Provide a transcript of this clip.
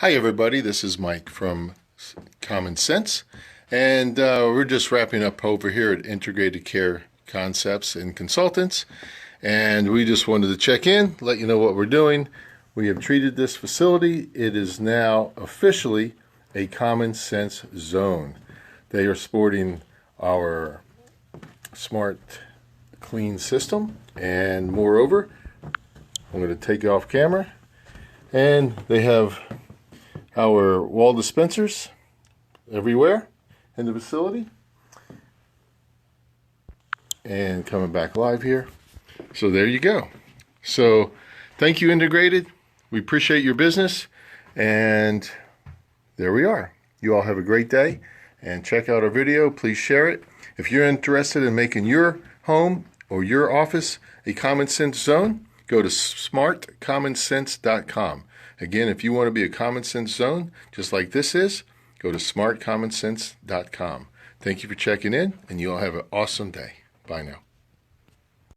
Hi everybody, this is Mike from Common Sense, and we're just wrapping up over here at Integrated Care Concepts and Consultants, and we just wanted to check in, let you know what we're doing. We have treated this facility. It is now officially a Common Sense zone. They are sporting our smart clean system, and moreover, I'm going to take it off camera, and they have our wall dispensers everywhere in the facility. And coming back live here. So there you go. So thank you, Integrated. We appreciate your business. And there we are. You all have a great day. And check out our video. Please share it. If you're interested in making your home or your office a Common Sense zone, go to smartcommonsense.com. Again, if you want to be a Common Sense zone, just like this is, go to smartcommonsense.com. Thank you for checking in, and you all have an awesome day. Bye now.